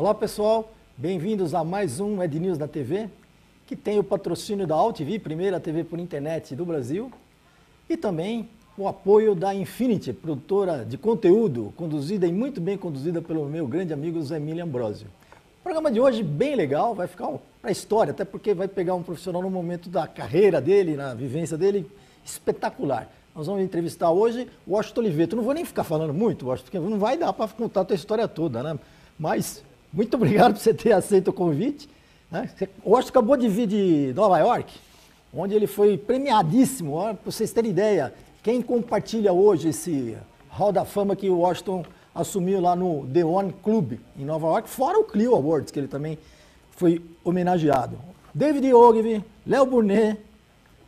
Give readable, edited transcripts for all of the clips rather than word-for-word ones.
Olá pessoal, bem-vindos a mais um Ed News da TV, que tem o patrocínio da AltV, primeira TV por internet do Brasil, e também o apoio da Infinity, produtora de conteúdo, conduzida e muito bem conduzida pelo meu grande amigo Zé Emílio Ambrosio. O programa de hoje bem legal, vai ficar para a história, até porque vai pegar um profissional no momento da carreira dele, na vivência dele, espetacular. Nós vamos entrevistar hoje o Washington Oliveto. Não vou nem ficar falando muito, Washington, porque não vai dar para contar a tua história toda, né? Mas muito obrigado por você ter aceito o convite. Né? O Washington acabou de vir de Nova York, onde ele foi premiadíssimo. Para vocês terem ideia, quem compartilha hoje esse Hall da Fama que o Washington assumiu lá no The One Club, em Nova York, fora o Clio Awards, que ele também foi homenageado. David Ogilvy, Léo Burnet,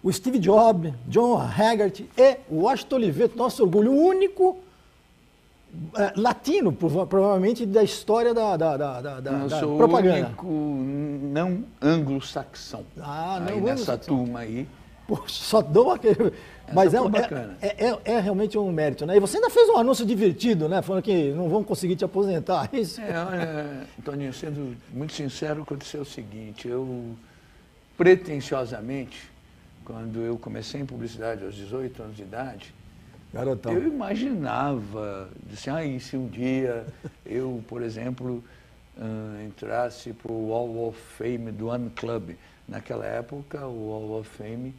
o Steve Jobs, John Haggart e o Washington Oliveto, nosso orgulho, o único latino, provavelmente, da história da propaganda. Eu sou o único não anglo-saxão nessa turma aí. Poxa, só dou aquele... Mas é realmente um mérito, né? E você ainda fez um anúncio divertido, né? Falando que não vão conseguir te aposentar. Isso. Olha, Toninho, sendo muito sincero, aconteceu o seguinte, eu pretensiosamente, quando eu comecei em publicidade aos 18 anos de idade, garotão, eu imaginava, e se um dia eu, por exemplo, entrasse para o Hall of Fame do One Club. Naquela época, o Hall of Fame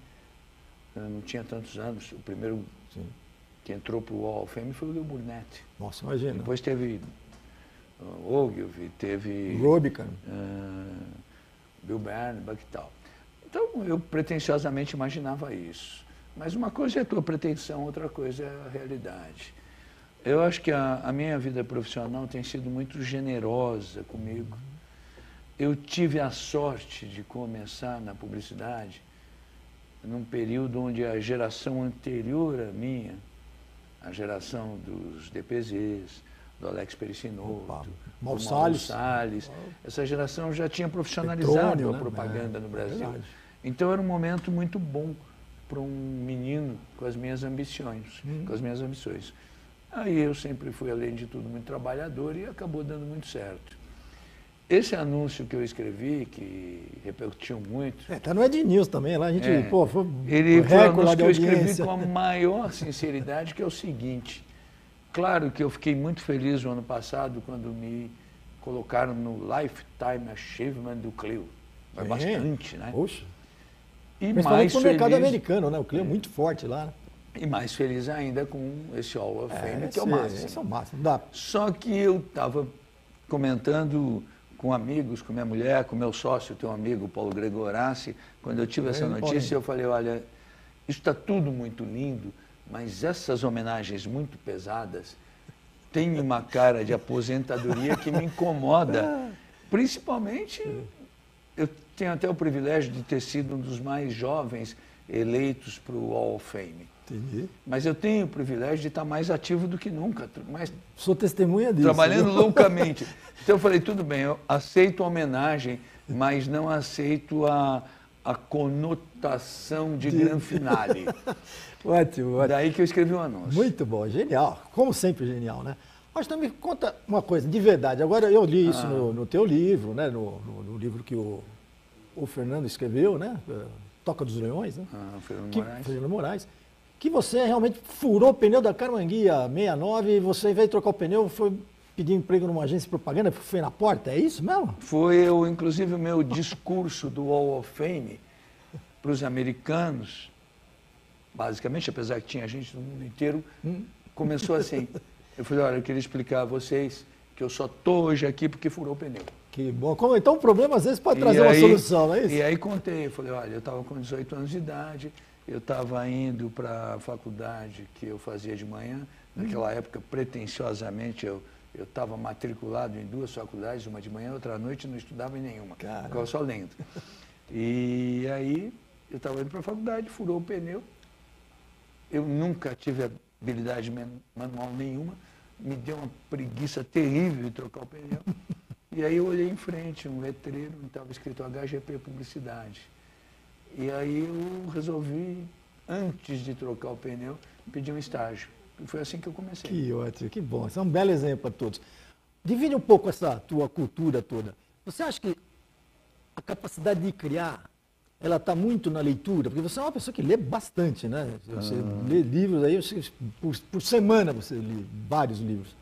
não tinha tantos anos. O primeiro que entrou para o Hall of Fame foi o Léo Burnet. Nossa, imagina. Depois teve Ogilvy, teve Robican, Bill Bernbach e tal. Então, eu pretensiosamente imaginava isso. Mas uma coisa é a tua pretensão, outra coisa é a realidade. Eu acho que a minha vida profissional tem sido muito generosa comigo. Eu tive a sorte de começar na publicidade num período onde a geração anterior à minha, a geração dos DPZs, do Alex Pericinoto, do Mauro Salles, essa geração já tinha profissionalizado a propaganda no Brasil. Verdade. Então era um momento muito bom para um menino com as minhas ambições, Aí eu sempre fui, além de tudo, muito trabalhador e acabou dando muito certo. Esse anúncio que eu escrevi, que repercutiu muito... Tá no Ed News também, lá a gente, foi ele foi um anúncio que eu escrevi com a maior sinceridade, que é o seguinte. Claro que eu fiquei muito feliz no ano passado, quando me colocaram no Lifetime Achievement do Clio. Foi bastante, né? Poxa. E mais feliz, mercado americano, né? O Clio é muito forte lá. Né? E mais feliz ainda com esse Hall of Fame, que é o máximo. Esse é o máximo. Dá. Só que eu estava comentando com amigos, com minha mulher, com meu sócio, teu amigo Paulo Gregorassi, quando eu tive essa notícia, eu falei, olha, isso está tudo muito lindo, mas essas homenagens muito pesadas têm uma cara de aposentadoria que me incomoda. Principalmente, eu tenho até o privilégio de ter sido um dos mais jovens eleitos para o Hall of Fame. Entendi. Mas eu tenho o privilégio de estar mais ativo do que nunca. Sou testemunha disso. Trabalhando loucamente. Então eu falei, tudo bem, eu aceito a homenagem, mas não aceito a conotação de gran finale. Ótimo. Daí que eu escrevi o anúncio. Muito bom, genial. Como sempre, genial, né? Mas também me conta uma coisa, de verdade. Agora, eu li isso no teu livro, né? No livro que o Fernando escreveu, né? Toca dos Leões, né? Fernando Moraes. Que você realmente furou o pneu da Carmanguia 69 e você veio trocar o pneu, foi pedir emprego numa agência de propaganda, foi na porta, é isso mesmo? Foi, inclusive, o meu discurso do Hall of Fame para os americanos, basicamente, apesar que tinha gente do mundo inteiro, começou assim. Eu falei, olha, eu queria explicar a vocês que eu só estou hoje aqui porque furou o pneu. Que bom. Então o problema às vezes pode trazer uma solução, não é isso? E aí contei, eu falei, olha, eu estava com 18 anos de idade, eu estava indo para a faculdade que eu fazia de manhã. Naquela época, pretensiosamente, eu estava matriculado em 2 faculdades, uma de manhã, outra à noite, não estudava em nenhuma. Ficava só lendo. E aí, eu estava indo para a faculdade, furou o pneu. Eu nunca tive habilidade manual nenhuma. Me deu uma preguiça terrível de trocar o pneu. E aí eu olhei em frente, um letreiro, estava escrito HGP Publicidade. E aí eu resolvi, antes de trocar o pneu, pedir um estágio. E foi assim que eu comecei. Que ótimo, que bom. Isso é um belo exemplo para todos. divide um pouco essa tua cultura toda. Você acha que a capacidade de criar, ela está muito na leitura? Porque você é uma pessoa que lê bastante, né? Você lê livros aí, por semana você lê vários livros.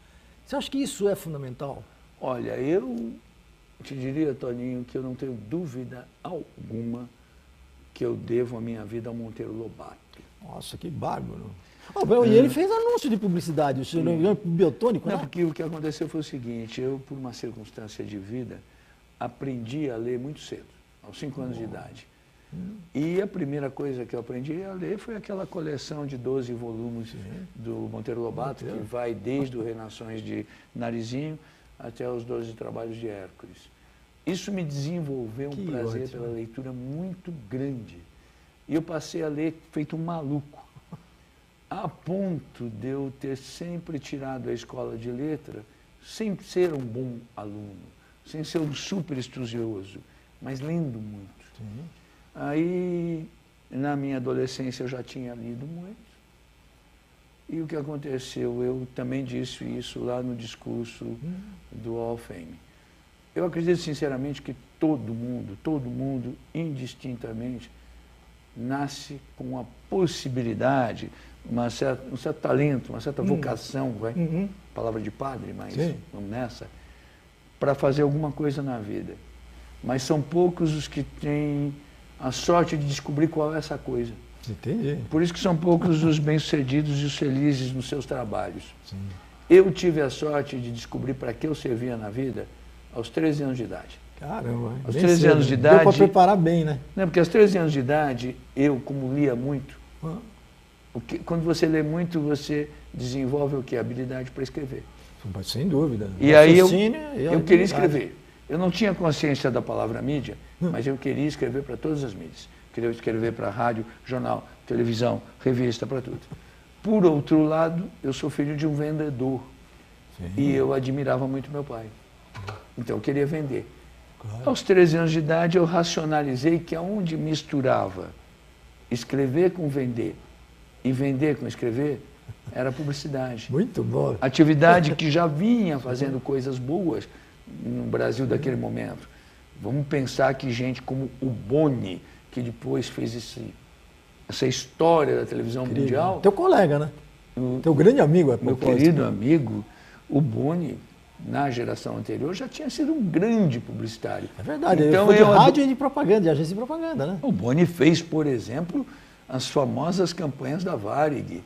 Você acha que isso é fundamental? Olha, eu te diria, Toninho, que eu não tenho dúvida alguma que eu devo a minha vida ao Monteiro Lobato. Nossa, que bárbaro. E ele fez anúncio de publicidade, o não me engano, biotônico, Não, né? porque o que aconteceu foi o seguinte, eu, por uma circunstância de vida, aprendi a ler muito cedo, aos 5 anos de idade. E a primeira coisa que eu aprendi a ler foi aquela coleção de 12 volumes do Monteiro Lobato, que vai desde o Renações de Narizinho até os 12 Trabalhos de Hércules. Isso me desenvolveu um prazer pela leitura muito grande. E eu passei a ler feito um maluco, a ponto de eu ter sempre tirado a escola de letra sem ser um bom aluno, sem ser um super estudioso, mas lendo muito. Sim. Aí, na minha adolescência, eu já tinha lido muito. E o que aconteceu? Eu também disse isso lá no discurso do Hall of Fame. Eu acredito sinceramente que todo mundo, indistintamente, nasce com a possibilidade, um certo talento, uma certa vocação, palavra de padre, mas vamos nessa, para fazer alguma coisa na vida. Mas são poucos os que têm a sorte de descobrir qual é essa coisa. Entendi. Por isso que são poucos os bem-sucedidos e os felizes nos seus trabalhos. Sim. Eu tive a sorte de descobrir para que eu servia na vida aos 13 anos de idade. Caramba, aos 13 anos de idade... Deu para preparar bem, né? Não, porque aos 13 anos de idade, eu, como lia muito, quando você lê muito, você desenvolve o quê? Habilidade para escrever. Sem dúvida. E aí eu queria escrever. Eu não tinha consciência da palavra mídia, mas eu queria escrever para todas as mídias. Queria escrever para rádio, jornal, televisão, revista, para tudo. Por outro lado, eu sou filho de um vendedor. Sim. E eu admirava muito meu pai. Então eu queria vender. Claro. Aos 13 anos de idade, eu racionalizei que aonde misturava escrever com vender e vender com escrever, era publicidade. Muito bom. Atividade que já vinha fazendo coisas boas no Brasil daquele momento. Vamos pensar que gente como o Boni, que depois fez essa história da televisão mundial. Teu colega, né? Teu grande amigo. Meu querido amigo, o Boni, na geração anterior, já tinha sido um grande publicitário. É verdade, então, ele foi de rádio e de propaganda, de agência de propaganda, né? O Boni fez, por exemplo, as famosas campanhas da Varig,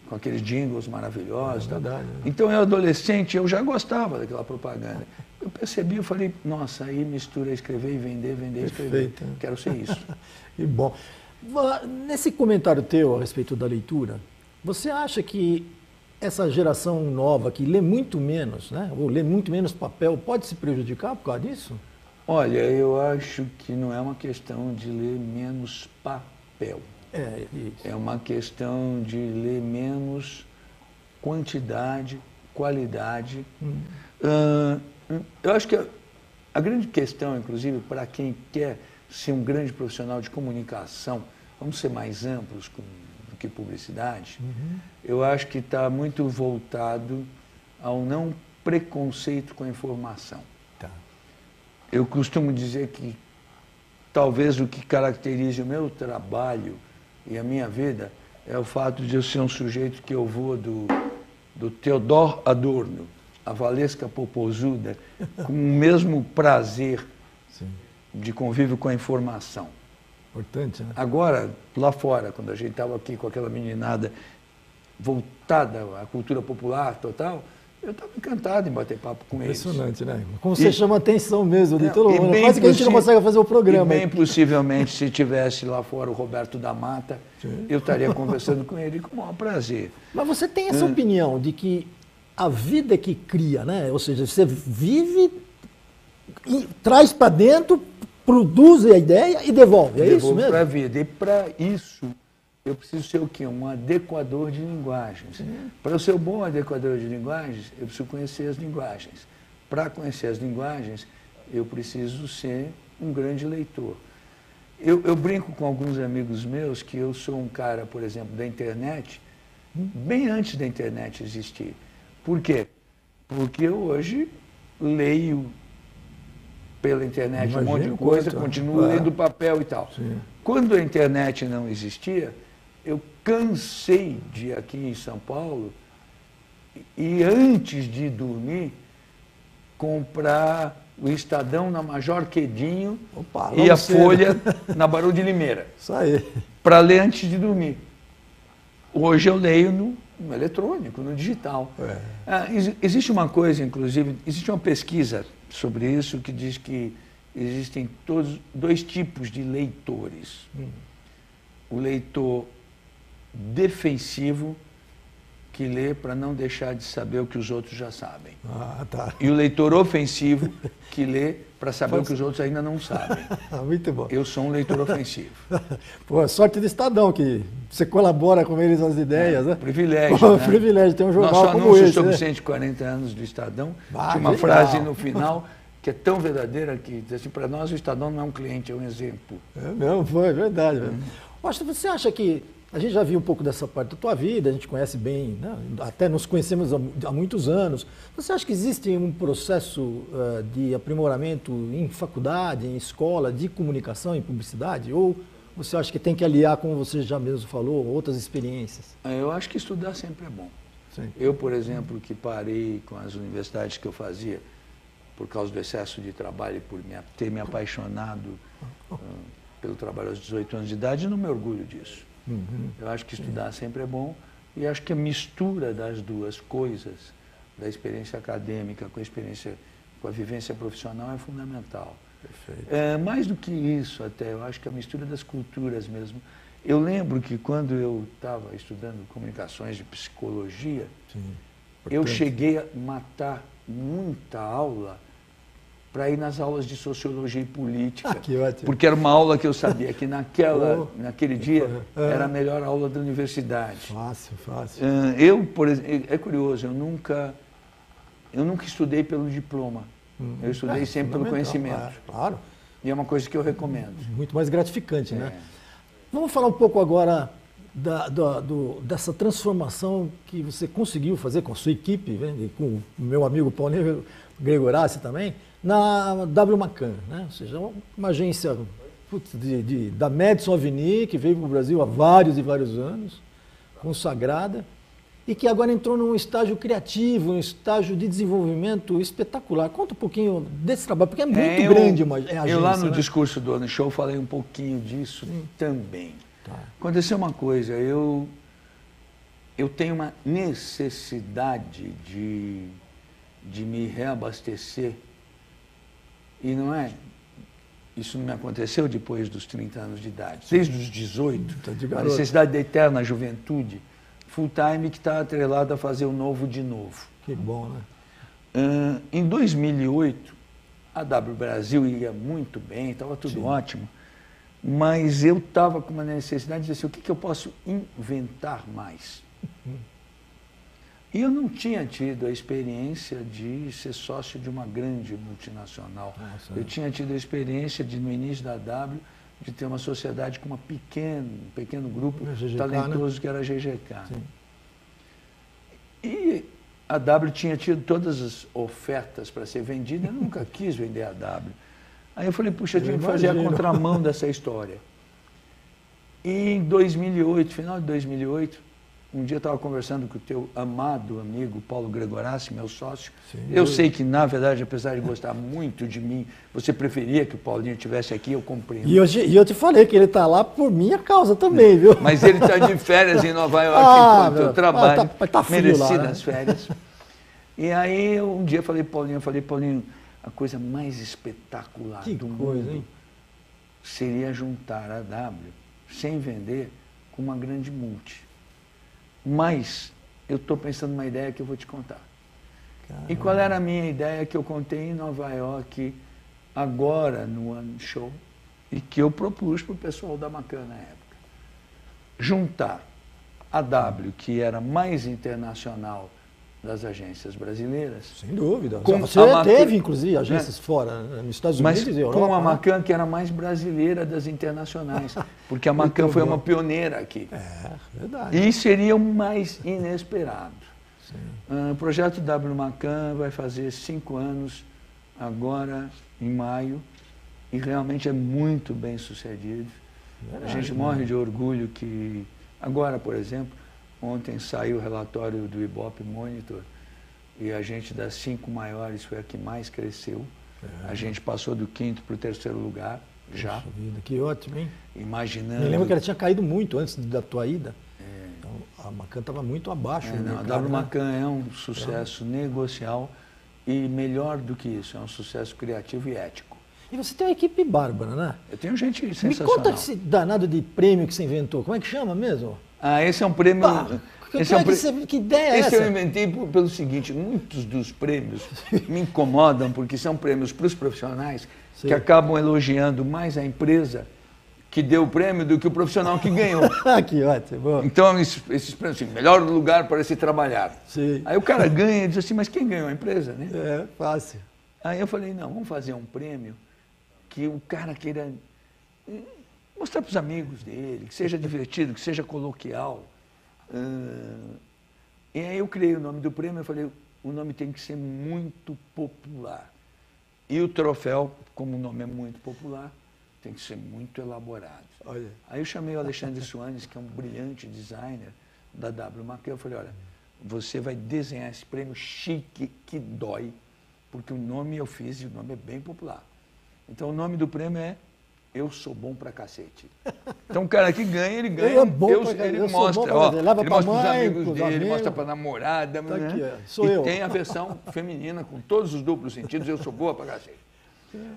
com aqueles jingles maravilhosos. É verdade, Então, eu adolescente, eu já gostava daquela propaganda. Eu percebi, eu falei, nossa, aí mistura escrever e vender, vender e escrever. Quero ser isso. Que bom. Nesse comentário teu a respeito da leitura, você acha que essa geração nova que lê muito menos, né, ou lê muito menos papel, pode se prejudicar por causa disso? Olha, eu acho que não é uma questão de ler menos papel. É uma questão de ler menos quantidade, qualidade. Eu acho que a grande questão, inclusive, para quem quer ser um grande profissional de comunicação, vamos ser mais amplos do que publicidade, eu acho que está muito voltado ao não preconceito com a informação. Tá. Eu costumo dizer que talvez o que caracterize o meu trabalho e a minha vida é o fato de eu ser um sujeito que eu vou do Theodor Adorno, a Valesca Popozuda, com o mesmo prazer de convívio com a informação. Importante, né? Agora, lá fora, quando a gente estava aqui com aquela meninada voltada à cultura popular total, eu estava encantado em bater papo com eles. Impressionante, né? Como você chama a atenção mesmo de todo mundo. Quase que a gente não consegue fazer o programa. E bem possivelmente, se tivesse lá fora o Roberto da Mata, eu estaria conversando com ele com o maior prazer. Mas você tem essa opinião de que a vida é que cria, né? Ou seja, você vive, traz para dentro, produz a ideia e devolve. É isso mesmo? Para a vida. E para isso, eu preciso ser o quê? Um adequador de linguagens. Para eu ser um bom adequador de linguagens, eu preciso conhecer as linguagens. Para conhecer as linguagens, eu preciso ser um grande leitor. Eu brinco com alguns amigos meus que eu sou um cara, por exemplo, da internet, bem antes da internet existir. Por quê? Porque eu hoje leio pela internet um monte de coisa, continuo lendo papel e tal. Sim. Quando a internet não existia, eu cansei de ir aqui em São Paulo e antes de dormir comprar o Estadão na Major Quedinho e a Folha na Barão de Limeira. Isso aí. Para ler antes de dormir. Hoje eu leio no eletrônico, no digital. Existe uma coisa, inclusive, existe uma pesquisa sobre isso que diz que existem dois tipos de leitores. O leitor defensivo, que lê para não deixar de saber o que os outros já sabem. Tá. E o leitor ofensivo, que lê para saber o que os outros ainda não sabem. Muito bom. Eu sou um leitor ofensivo. Pô, sorte do Estadão, que você colabora com eles as ideias, né? Privilégio, Pô, né? Privilégio, tem um jornal Nosso como anúncio esse, sobre né? 140 anos do Estadão, Ah, tinha uma legal. frase no final que é tão verdadeira que diz assim, para nós o Estadão não é um cliente, é um exemplo. Não, foi, é verdade. Você acha que a gente já viu um pouco dessa parte da tua vida, a gente conhece bem, né? Até nos conhecemos há muitos anos. Você acha que existe um processo de aprimoramento em faculdade, em escola, de comunicação, em publicidade? Ou você acha que tem que aliar, como você já mesmo falou, outras experiências? Eu acho que estudar sempre é bom. Sim. Eu, por exemplo, que parei com as universidades que eu fazia por causa do excesso de trabalho e por ter me apaixonado pelo trabalho aos 18 anos de idade, não me orgulho disso. Eu acho que estudar sempre é bom e acho que a mistura das duas coisas, da experiência acadêmica com a vivência profissional é fundamental. Perfeito. Mais do que isso até, eu acho que a mistura das culturas mesmo. Eu lembro que quando eu estava estudando comunicações de psicologia, eu cheguei a matar muita aula para ir nas aulas de sociologia e política, que ótimo. porque era uma aula que eu sabia que naquele dia era a melhor aula da universidade. Fácil. Eu, por exemplo, é curioso, eu nunca estudei pelo diploma, eu estudei sempre pelo conhecimento. Claro. E é uma coisa que eu recomendo. Muito mais gratificante, né? Vamos falar um pouco agora dessa transformação que você conseguiu fazer com a sua equipe, né? E com o meu amigo Paulinho Gregorassi também, na W Macan, né? Ou seja, uma agência da Madison Avenue, que veio para o Brasil há vários e vários anos, consagrada, e que agora entrou num estágio criativo, um estágio de desenvolvimento espetacular. Conta um pouquinho desse trabalho, porque é muito grande a agência. Eu lá no discurso do Ano Show falei um pouquinho disso também. Aconteceu uma coisa, eu tenho uma necessidade de me reabastecer, e isso não me aconteceu depois dos 30 anos de idade, desde os 18, a necessidade da eterna juventude, full time, que está atrelada a fazer o novo de novo. Que bom, né? Em 2008, a W Brasil ia muito bem, estava tudo ótimo, mas eu estava com uma necessidade de dizer assim, o que eu posso inventar mais? E eu não tinha tido a experiência de ser sócio de uma grande multinacional. Eu tinha tido a experiência de, no início da W, de ter uma sociedade com um pequeno grupo GGK, talentoso, né? que era a GGK. Sim. E a W tinha tido todas as ofertas para ser vendida, eu nunca quis vender a W. Aí eu falei, puxa, eu tinha que fazer a contramão dessa história. E em 2008, final de 2008, um dia eu estava conversando com o teu amado amigo Paulo Gregorassi, meu sócio. Eu sei que, na verdade, apesar de gostar muito de mim, você preferia que o Paulinho estivesse aqui, eu compreendo. E eu te falei que ele está lá por minha causa também, viu? Mas ele está de férias em Nova York enquanto eu trabalho, merecidas férias. E aí, um dia eu falei, Paulinho, a coisa mais espetacular do mundo seria juntar a W, sem vender, com uma grande multi. Mas eu estou pensando numa ideia que eu vou te contar. Caramba. E qual era a minha ideia que eu contei em Nova York, agora no One Show, e que eu propus para o pessoal da Macan na época? Juntar a W, que era mais internacional das agências brasileiras. Sem dúvida. Você teve, inclusive, agências fora, nos Estados Unidos e Europa. Com a Macan, que era mais brasileira das internacionais. Porque a Macan foi uma pioneira aqui. Verdade. E seria o mais inesperado. O projeto W Macan vai fazer 5 anos agora, em maio, e realmente é muito bem sucedido. A gente morre de orgulho que, agora, por exemplo, ontem saiu o relatório do Ibope Monitor, e a gente das 5 maiores foi a que mais cresceu. A gente passou do 5º para o 3º lugar, já. Poxa vida, que ótimo, hein? Imaginando... Me lembro que ela tinha caído muito antes da tua ida. Então, a Macan estava muito abaixo. Não, a W Macan é um sucesso negocial e, melhor do que isso, é um sucesso criativo e ético. E você tem uma equipe bárbara, né? Eu tenho gente sensacional. Me conta esse danado de prêmio que você inventou. Como é que chama mesmo? Esse é um prêmio... Que ideia é essa? Esse eu inventei pelo seguinte, muitos dos prêmios me incomodam porque são prêmios para os profissionais que acabam elogiando mais a empresa que deu o prêmio do que o profissional que ganhou. Que ótimo. Bom. Então, esses prêmios, assim, melhor lugar para se trabalhar. Sim. Aí o cara ganha e diz assim, mas quem ganhou? A empresa, né? É, fácil. Aí eu falei, não, vamos fazer um prêmio que o cara queira mostrar para os amigos dele, que seja divertido, que seja coloquial. E aí eu criei o nome do prêmio, eu falei, o nome tem que ser muito popular. E o troféu, como o nome é muito popular, tem que ser muito elaborado. Olha. Aí eu chamei o Alexandre Soares, que é um brilhante designer da W Macan, eu falei, olha, você vai desenhar esse prêmio chique que dói, porque o nome eu fiz e o nome é bem popular. Então o nome do prêmio é Eu Sou Bom Pra Cacete. Então o cara que ganha, ele ganha. Ele mostra, ó, ele mostra para os amigos dele, mostra para a namorada. Tá né? aqui, sou eu. Tem a versão feminina com todos os duplos sentidos, eu sou boa pra cacete.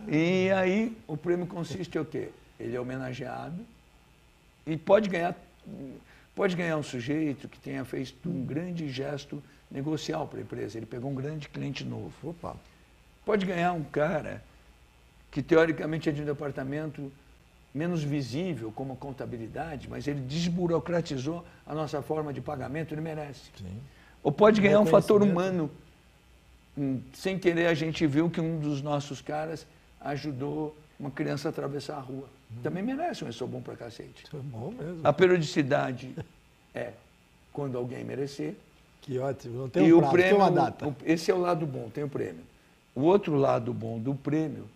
E aí o prêmio consiste em o quê? Ele é homenageado e pode ganhar um sujeito que tenha feito um grande gesto negocial para a empresa. Ele pegou um grande cliente novo. Opa. Pode ganhar um cara que teoricamente é de um departamento menos visível, como a contabilidade, mas ele desburocratizou a nossa forma de pagamento, ele merece. Sim. Ou pode ganhar um fator humano. Sem querer, a gente viu que um dos nossos caras ajudou uma criança a atravessar a rua. Também merece um Eu Sou Bom Pra Cacete. Isso é bom mesmo. A periodicidade é quando alguém merecer. Que ótimo. Não tem um prazo, prêmio, tem uma data. Esse é o lado bom, tem o prêmio. O outro lado bom do prêmio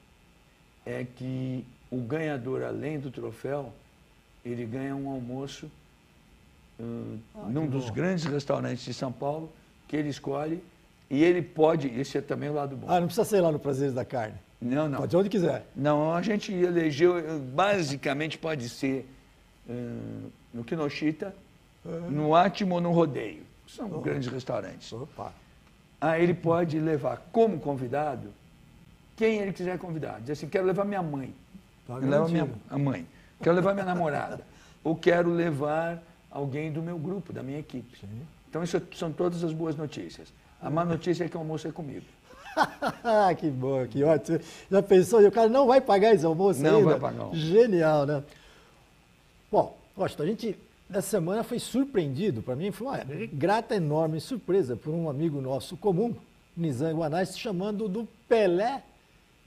é que o ganhador, além do troféu, ele ganha um almoço num dos grandes restaurantes de São Paulo, que ele escolhe, e ele pode, esse é também o lado bom. Não precisa ser lá no Prazeres da Carne. Não, não. Pode ir onde quiser. Não, a gente elegeu, basicamente pode ser no Kinoshita, no Átimo ou no Rodeio. São grandes restaurantes. Opa. Aí ele pode levar como convidado quem ele quiser convidar. Diz assim, quero levar minha mãe. Leva a mãe. Quero levar minha namorada. Ou quero levar alguém do meu grupo, da minha equipe. Sim. Então, isso são todas as boas notícias. A má notícia é que o almoço é comigo. Que bom, que ótimo. Já pensou? E o cara não vai pagar esse almoço ainda? Não vai pagar. Genial, né? Bom, Washington, a gente, nessa semana, foi surpreendido. Para mim, foi uma grata, enorme surpresa por um amigo nosso comum, Nizam Guanais, chamando do Pelé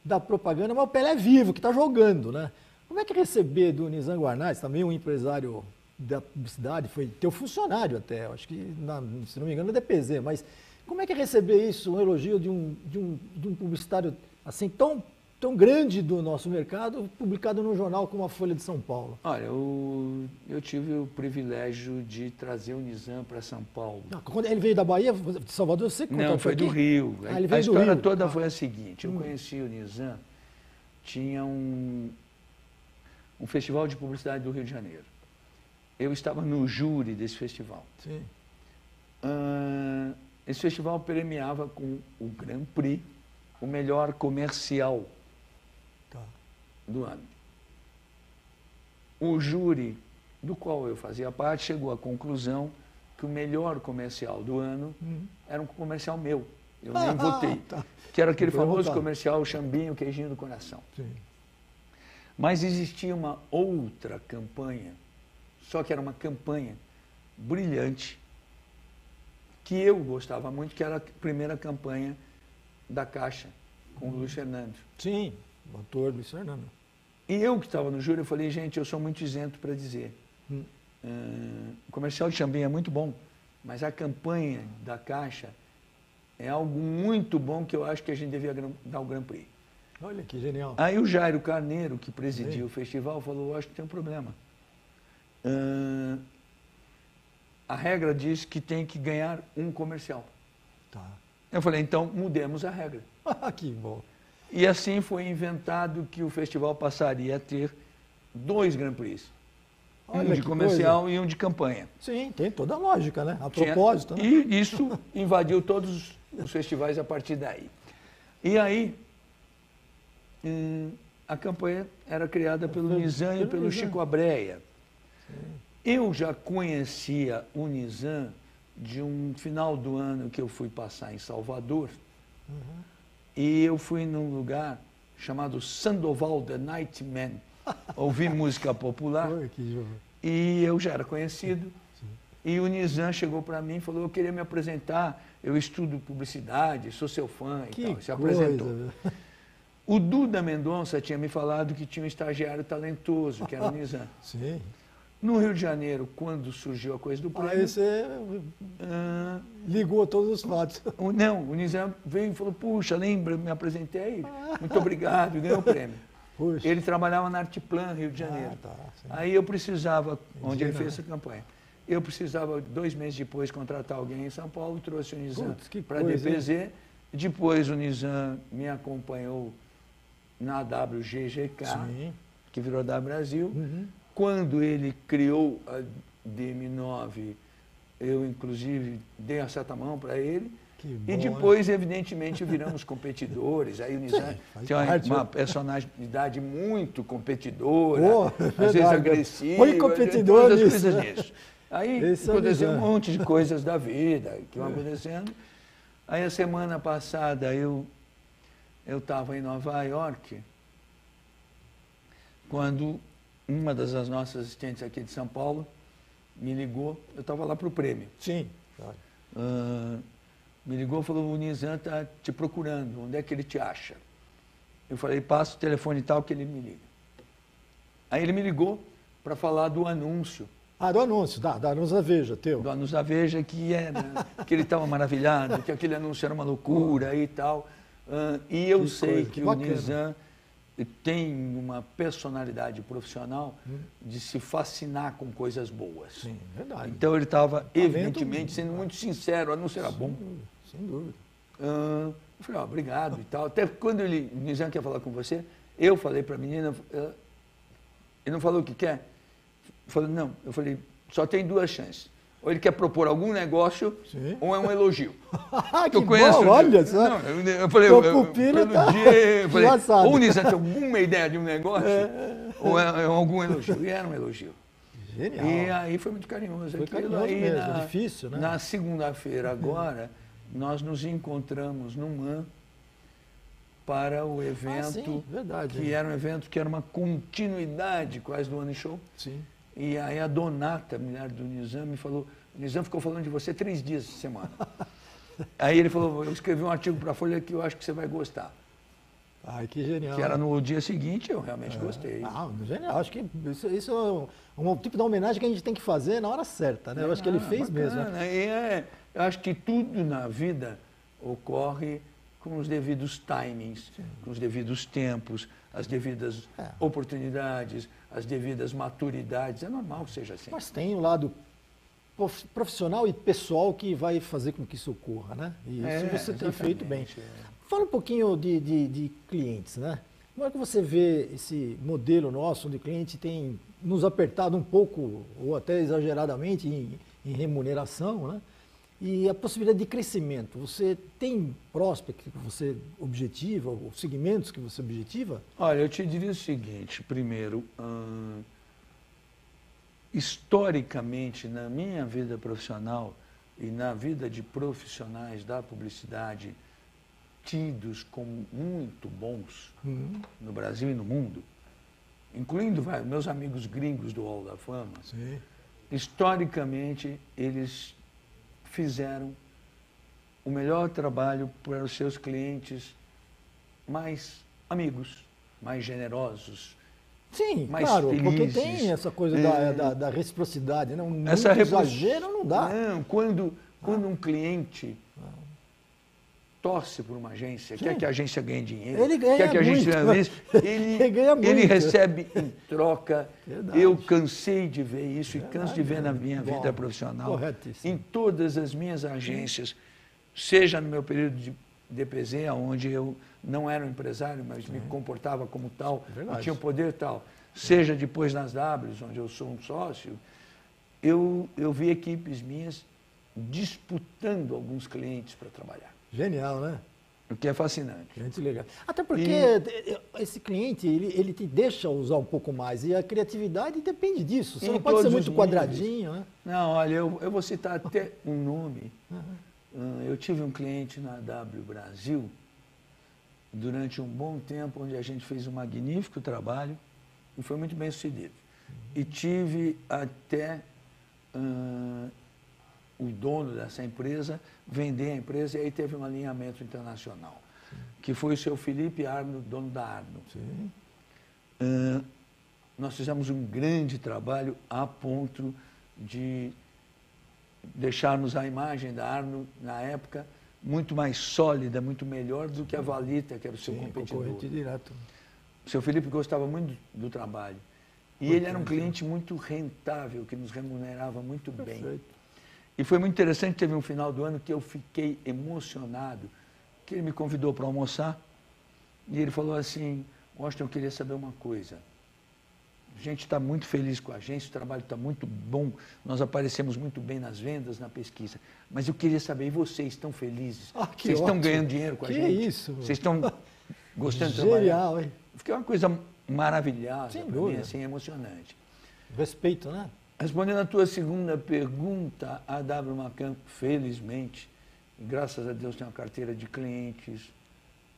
da propaganda, mas o Pelé vivo, que está jogando, né? Como é que receber do Nizam Guanais, também um empresário da publicidade, foi teu funcionário até, acho que, se não me engano, é DPZ, mas como é que é receber isso, um elogio de um publicitário assim tão grande do nosso mercado, publicado num jornal como a Folha de São Paulo? Olha, eu tive o privilégio de trazer o Nizam para São Paulo. Quando ele veio da Bahia, de Salvador, você contou? Não, foi do Rio. Ele veio a história do Rio. toda foi a seguinte, eu conheci o Nizam, tinha um festival de publicidade do Rio de Janeiro. Eu estava no júri desse festival. Sim. Esse festival premiava com o Grand Prix o melhor comercial do ano. O júri, do qual eu fazia parte, chegou à conclusão que o melhor comercial do ano era um comercial meu. Eu nem votei. Que era aquele famoso comercial, o Xambinho, o queijinho do coração. Sim. Mas existia uma outra campanha, só que era uma campanha brilhante, que eu gostava muito, que era a primeira campanha da Caixa, com o Luiz Fernando. Sim, o ator Luiz Fernando. E eu que estava no júri, eu falei, gente, eu sou muito isento para dizer. O comercial de Xambinho é muito bom, mas a campanha da Caixa é algo muito bom que eu acho que a gente devia dar o Grand Prix. Olha que genial. Aí o Jairo Carneiro, que presidia o festival, falou, eu acho que tem um problema. A regra diz que tem que ganhar um comercial. Tá. Eu falei, então mudemos a regra. Que bom. E assim foi inventado que o festival passaria a ter 2 Grand Prix. Olha, um de comercial e um de campanha. Sim, tem toda a lógica, né? A propósito, né? E isso invadiu todos os festivais a partir daí. E aí, a campanha era criada pelo Nizam e pelo Chico Abreia. Eu já conhecia o Nizam de um final do ano que eu fui passar em Salvador. E eu fui num lugar chamado Sandoval The Nightman, ouvir música popular. E eu já era conhecido. E o Nizam chegou para mim e falou, eu queria me apresentar, eu estudo publicidade, sou seu fã e tal. Se apresentou. O Duda Mendonça tinha me falado que tinha um estagiário talentoso, que era o Nizam. Sim. No Rio de Janeiro, quando surgiu a coisa do prêmio... Aí você ligou todos os fatos. Não, o Nizam veio e falou, puxa, lembra, me apresentei, muito obrigado, ganhou o prêmio. Puxa. Ele trabalhava na Arteplan, Rio de Janeiro. Aí eu precisava, onde ele fez essa campanha, eu precisava, 2 meses depois, contratar alguém em São Paulo, trouxe o Nizam para a DPZ. Hein? Depois o Nizam me acompanhou na WGGK, que virou da Brasil. Quando ele criou a DM9, eu, inclusive, dei a certa mão para ele. E depois, evidentemente, viramos competidores. Aí o Nizam tinha uma personalidade muito competidora, às vezes agressiva. Foi competidor todas as coisas disso. Aí esse aconteceu um monte de coisas da vida que vão acontecendo. Aí a semana passada eu estava em Nova York, quando uma das nossas assistentes aqui de São Paulo me ligou, eu estava lá para o prêmio. Sim. Me ligou e falou, o Nizam está te procurando, onde é que ele te acha? Eu falei, passa o telefone e tal que ele me liga. Aí ele me ligou para falar do anúncio. Do anúncio, da anúncio da Veja, teu. Do anúncio da Veja, que ele estava maravilhado, que aquele anúncio era uma loucura e tal. E eu sei que o Nizam tem uma personalidade profissional de se fascinar com coisas boas. Sim, verdade. Então ele estava, evidentemente, sendo muito sincero, o anúncio era bom. Sem dúvida. Eu falei, obrigado e tal. Até quando o Nizam quer falar com você, eu falei para a menina, ele não falou o que quer? Eu falei, não. Eu falei, só tem 2 chances. Ou ele quer propor algum negócio, ou é um elogio. Que eu conheço. Bom, olha só. Não, eu falei, pelo dia, eu falei, ou o Nizam tem alguma ideia de um negócio, ou é algum elogio. E era um elogio. Genial. E aí foi muito carinhoso. Foi carinhoso aí mesmo, é difícil, né? Na segunda-feira agora, nós nos encontramos no MAN para o evento, que era um evento que era uma continuidade quase do One Show. Sim. E aí a Donata, mulher do Nizam, me falou, o Nizam ficou falando de você 3 dias essa semana. Aí ele falou, eu escrevi um artigo para a Folha que eu acho que você vai gostar. Ai, que genial. Que era no dia seguinte, eu realmente gostei. Genial. Acho que isso é um tipo de homenagem que a gente tem que fazer na hora certa, né? Eu acho que ele fez mesmo. Né? Eu acho que tudo na vida ocorre com os devidos timings, com os devidos tempos, as devidas oportunidades, as devidas maturidades. É normal que seja assim. Mas tem o lado profissional e pessoal que vai fazer com que isso ocorra, né? E isso você tem feito bem. Fala um pouquinho de clientes, né? Como é que você vê esse modelo nosso de cliente tem nos apertado um pouco, ou até exageradamente, em remuneração, né? E a possibilidade de crescimento. Você tem prospect que você objetiva, ou segmentos que você objetiva? Olha, eu te diria o seguinte, primeiro, historicamente, na minha vida profissional e na vida de profissionais da publicidade tidos como muito bons no Brasil e no mundo, incluindo meus amigos gringos do Hall da Fama, historicamente eles fizeram o melhor trabalho para os seus clientes mais amigos, mais generosos, Sim, mais claro, felizes. porque tem essa coisa da reciprocidade, né? Um Essa exagero não dá. Não, quando um cliente torce por uma agência, quer que a agência ganhe dinheiro, Ele ganha quer que a agência muito. ele ganha muito. ele recebe em troca. Verdade. Eu cansei de ver isso Verdade, e canso de ver na minha bom, vida profissional, corretíssimo. em todas as minhas agências, seja no meu período de DPZ, onde eu não era um empresário, mas me comportava como tal, e tinha o poder tal, seja depois nas Ws, onde eu sou um sócio, eu vi equipes minhas disputando alguns clientes para trabalhar. Genial, né? O que é fascinante. Gente legal. Até porque esse cliente, ele te deixa usar um pouco mais. E a criatividade depende disso. Você Em não pode ser todos muito os quadradinho, né? Não, olha, eu vou citar até um nome. Eu tive um cliente na W Brasil durante um bom tempo, onde a gente fez um magnífico trabalho e foi muito bem sucedido. E tive até o dono dessa empresa vender a empresa, e aí teve um alinhamento internacional, que foi o seu Felipe Arno, dono da Arno. Nós fizemos um grande trabalho a ponto de deixarmos a imagem da Arno, na época, muito mais sólida, muito melhor do que a Valita, que era o seu competidor. Concorrente direto. O seu Felipe gostava muito do trabalho. E ele era um cliente muito rentável, que nos remunerava muito bem. Perfeito. E foi muito interessante, teve um final do ano que eu fiquei emocionado, que ele me convidou para almoçar, e ele falou assim, Washington, eu queria saber uma coisa. A gente está muito feliz com a agência, o trabalho está muito bom, nós aparecemos muito bem nas vendas, na pesquisa. Mas eu queria saber, e vocês estão felizes? Vocês estão ganhando dinheiro com a gente? Que isso? Vocês estão gostando de trabalhar? Genial, hein? Fiquei uma coisa maravilhosa para mim, dúvida. assim, emocionante. Respeito, né? Respondendo à tua segunda pergunta, a W Macan, felizmente, graças a Deus, tem uma carteira de clientes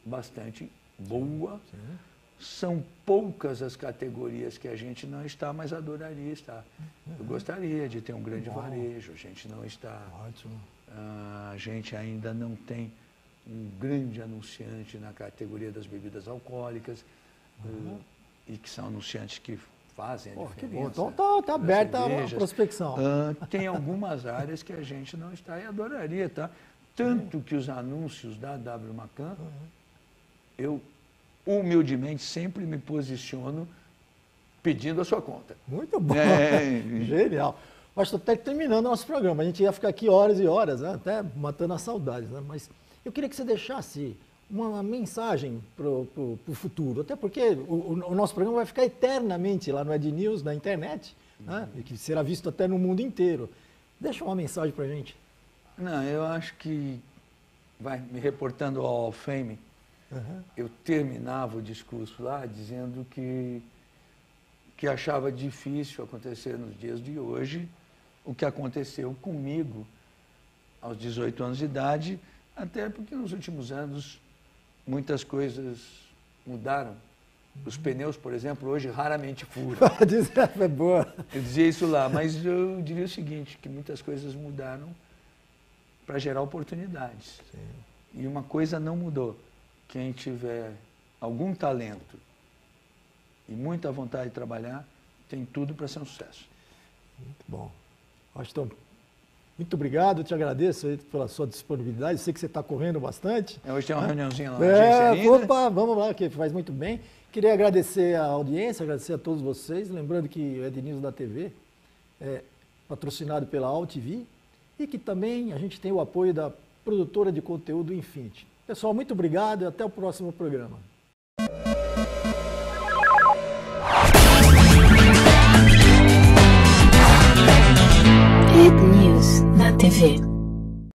bastante boa. São poucas as categorias que a gente não está, mas adoraria estar. Eu gostaria de ter um grande varejo, a gente não está. Ótimo. A gente ainda não tem um grande anunciante na categoria das bebidas alcoólicas, e que são anunciantes que fazem a diferença. Que bom. Então está aberta a prospecção. Tem algumas áreas que a gente não está e adoraria, tá? Tanto que os anúncios da W Macan, eu humildemente sempre me posiciono pedindo a sua conta. Muito bom. Genial. Mas estou até terminando o nosso programa. A gente ia ficar aqui horas e horas, né? Até matando as saudades, né? Mas eu queria que você deixasse uma mensagem para o futuro, até porque o nosso programa vai ficar eternamente lá no Ed News, na internet, né? E que será visto até no mundo inteiro. Deixa uma mensagem para a gente. Não, eu acho que, me reportando ao Hall of Fame, eu terminava o discurso lá dizendo que achava difícil acontecer nos dias de hoje o que aconteceu comigo aos 18 anos de idade, até porque nos últimos anos muitas coisas mudaram. Os pneus, por exemplo, hoje raramente furam. É boa. Eu dizia isso lá, mas eu diria o seguinte, que muitas coisas mudaram para gerar oportunidades. Sim. E uma coisa não mudou. Quem tiver algum talento e muita vontade de trabalhar, tem tudo para ser um sucesso. Muito bom. Washington, muito obrigado, eu te agradeço aí pela sua disponibilidade. Sei que você está correndo bastante. Hoje tem uma reuniãozinha lá na agência ainda. Opa, vamos lá, que faz muito bem. Queria agradecer a audiência, agradecer a todos vocês. Lembrando que o Ed News da TV é patrocinado pela AltV e que também a gente tem o apoio da produtora de conteúdo Infinity. Pessoal, muito obrigado e até o próximo programa.